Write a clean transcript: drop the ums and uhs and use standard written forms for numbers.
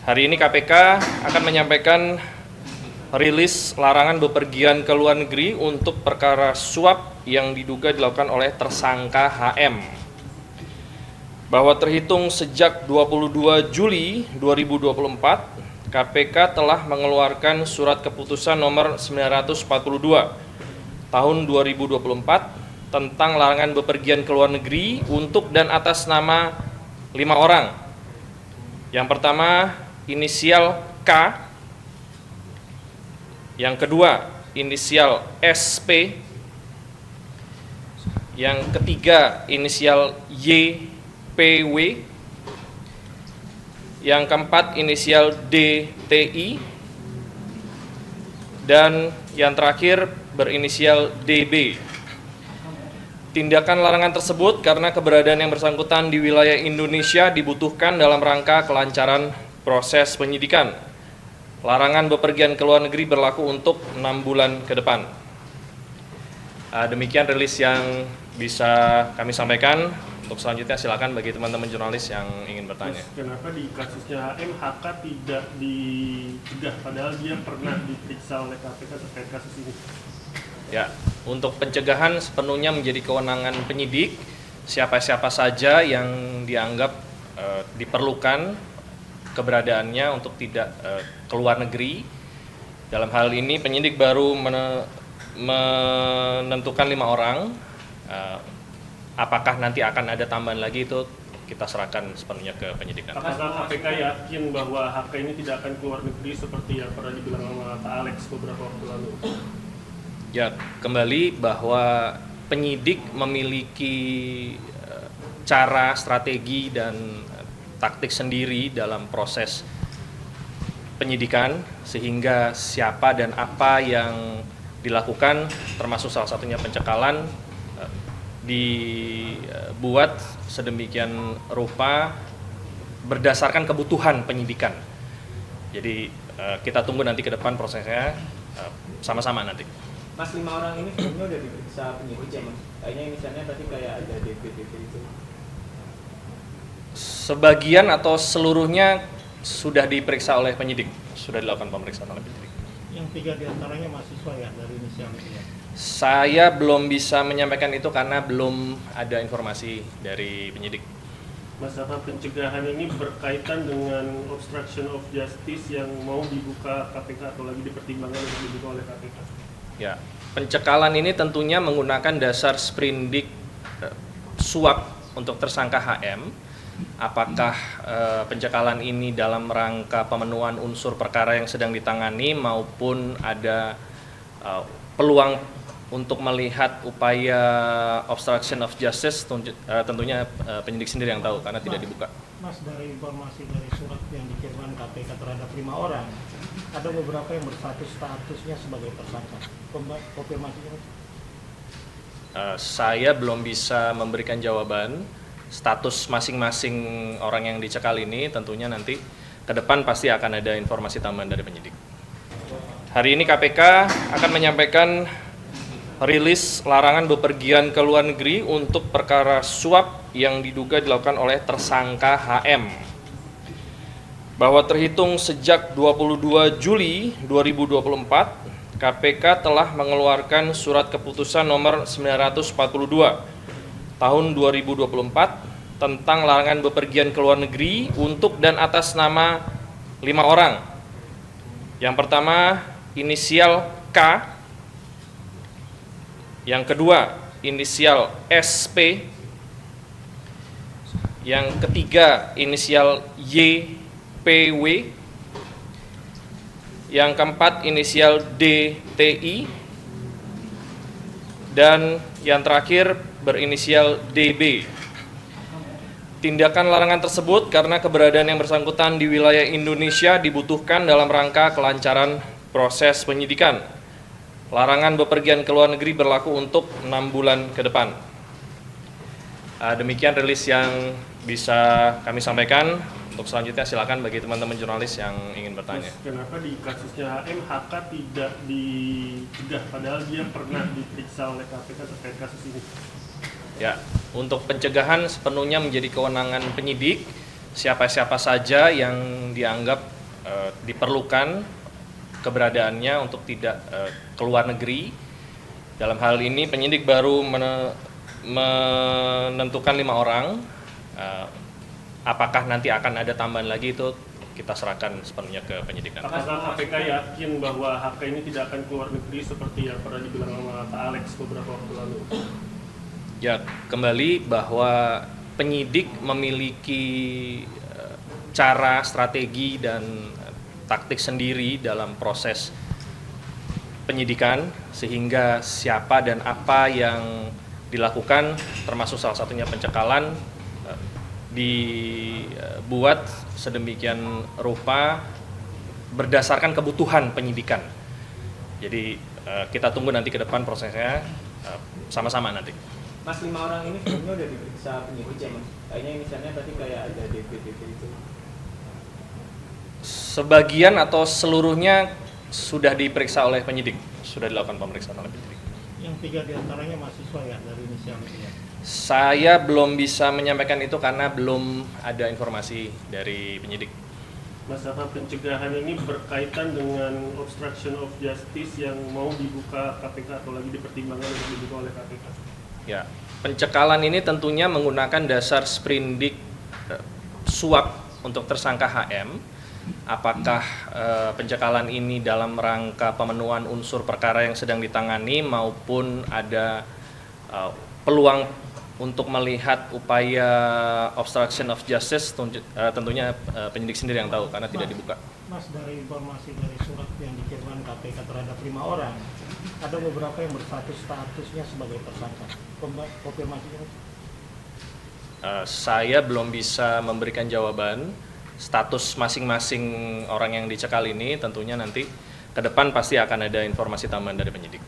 Hari ini KPK akan menyampaikan rilis larangan bepergian ke luar negeri untuk perkara suap yang diduga dilakukan oleh tersangka HM. Bahwa terhitung sejak 22 Juli 2024, KPK telah mengeluarkan surat keputusan nomor 942 tahun 2024 tentang larangan bepergian ke luar negeri untuk dan atas nama 5 orang. Yang pertama, inisial K. Yang kedua, inisial SP. Yang ketiga, inisial YPW. Yang keempat, inisial DTI. Dan yang terakhir, berinisial DB. Tindakan larangan tersebut karena keberadaan yang bersangkutan di wilayah Indonesia dibutuhkan dalam rangka kelancaran proses penyidikan. Larangan bepergian ke luar negeri berlaku untuk 6 bulan ke depan. Demikian rilis yang bisa kami sampaikan. Untuk selanjutnya silakan bagi teman-teman jurnalis yang ingin bertanya. Mas, kenapa di kasusnya HM, HK tidak dicegah padahal dia pernah diperiksa oleh KPK terkait kasus ini? Ya, untuk pencegahan sepenuhnya menjadi kewenangan penyidik. Siapa-siapa saja yang dianggap diperlukan keberadaannya untuk tidak ke luar negeri. Dalam hal ini penyidik baru menentukan 5 orang. Apakah nanti akan ada tambahan lagi, itu kita serahkan sepenuhnya ke penyidikan. Apakah KPK yakin bahwa HK ini tidak akan keluar negeri seperti yang pernah dibilang sama Pak Alex beberapa waktu lalu? Ya, kembali bahwa penyidik memiliki cara, strategi, dan taktik sendiri dalam proses penyidikan, sehingga siapa dan apa yang dilakukan, termasuk salah satunya pencekalan, dibuat sedemikian rupa berdasarkan kebutuhan penyidikan. Jadi kita tunggu nanti ke depan prosesnya sama-sama nanti. Mas, 5 orang ini sebelumnya udah diperiksa penyidik ya Mas? Kayaknya misalnya tadi kayak ada DP itu. Sebagian atau seluruhnya sudah diperiksa oleh penyidik, sudah dilakukan pemeriksaan oleh penyidik. Yang 3 diantaranya mahasiswa ya dari inisial itu ya? Saya belum bisa menyampaikan itu karena belum ada informasi dari penyidik. Mas, apa pencegahan ini berkaitan dengan obstruction of justice yang mau dibuka KPK atau lagi dipertimbangkan untuk dibuka oleh KPK? Ya, pencekalan ini tentunya menggunakan dasar sprindik suap untuk tersangka HM. Apakah pencekalan ini dalam rangka pemenuhan unsur perkara yang sedang ditangani maupun ada peluang untuk melihat upaya obstruction of justice, tentunya penyidik sendiri yang tahu karena tidak dibuka. Mas, dari informasi dari surat yang dikirimkan KPK terhadap 5 orang, ada beberapa yang statusnya sebagai tersangka. Konfirmasinya? Saya belum bisa memberikan jawaban. Status masing-masing orang yang dicekal ini tentunya nanti ke depan pasti akan ada informasi tambahan dari penyidik. Hari ini KPK akan menyampaikan rilis larangan bepergian ke luar negeri untuk perkara suap yang diduga dilakukan oleh tersangka HM. Bahwa terhitung sejak 22 Juli 2024, KPK telah mengeluarkan surat keputusan nomor 942 tahun 2024 tentang larangan bepergian ke luar negeri untuk dan atas nama 5 orang. Yang pertama, inisial K. Yang kedua, inisial SP. Yang ketiga, inisial YPW. Yang keempat, inisial DTI. Dan yang terakhir, berinisial DB. Tindakan larangan tersebut karena keberadaan yang bersangkutan di wilayah Indonesia dibutuhkan dalam rangka kelancaran proses penyidikan. Larangan bepergian ke luar negeri berlaku untuk 6 bulan ke depan. Demikian rilis yang bisa kami sampaikan. Untuk selanjutnya silakan bagi teman-teman jurnalis yang ingin bertanya. Mas, kenapa di kasusnya HM, HK tidak dicegah padahal dia pernah diperiksa oleh KPK terkait kasus ini? Ya, untuk pencegahan sepenuhnya menjadi kewenangan penyidik. siapa-siapa saja yang dianggap diperlukan keberadaannya untuk tidak ke luar negeri. Dalam hal ini penyidik baru menentukan 5 orang. Apakah nanti akan ada tambahan lagi itu kita serahkan sepenuhnya ke penyidik. Apakah KPK yakin bahwa HK ini tidak akan keluar negeri seperti yang pernah dibilang sama Pak Alex beberapa waktu lalu? Ya, kembali bahwa penyidik memiliki cara, strategi, dan taktik sendiri dalam proses penyidikan, sehingga siapa dan apa yang dilakukan, termasuk salah satunya pencekalan, dibuat sedemikian rupa berdasarkan kebutuhan penyidikan. Jadi kita tunggu nanti ke depan prosesnya sama-sama nanti. Mas, 5 orang ini sebelumnya udah diperiksa penyidik ya Mas? Kayaknya misalnya tadi kayak ada DP-DP itu. Sebagian atau seluruhnya sudah diperiksa oleh penyidik, sudah dilakukan pemeriksaan oleh penyidik. Yang 3 diantaranya mahasiswa ya dari inisial ya. Saya belum bisa menyampaikan itu karena belum ada informasi dari penyidik. Masalah pencegahan ini berkaitan dengan obstruction of justice yang mau dibuka KPK atau lagi dipertimbangkan untuk dibuka oleh KPK. Ya, pencekalan ini tentunya menggunakan dasar sprindik suap untuk tersangka HM. Apakah pencekalan ini dalam rangka pemenuhan unsur perkara yang sedang ditangani maupun ada peluang untuk melihat upaya obstruction of justice, tentunya penyidik sendiri yang tahu karena tidak dibuka. Mas, dari informasi dari surat yang dikirimkan KPK terhadap 5 orang, ada beberapa yang statusnya sebagai tersangka. Konfirmasinya? Saya belum bisa memberikan jawaban. Status masing-masing orang yang dicekal ini tentunya nanti ke depan pasti akan ada informasi tambahan dari penyidik.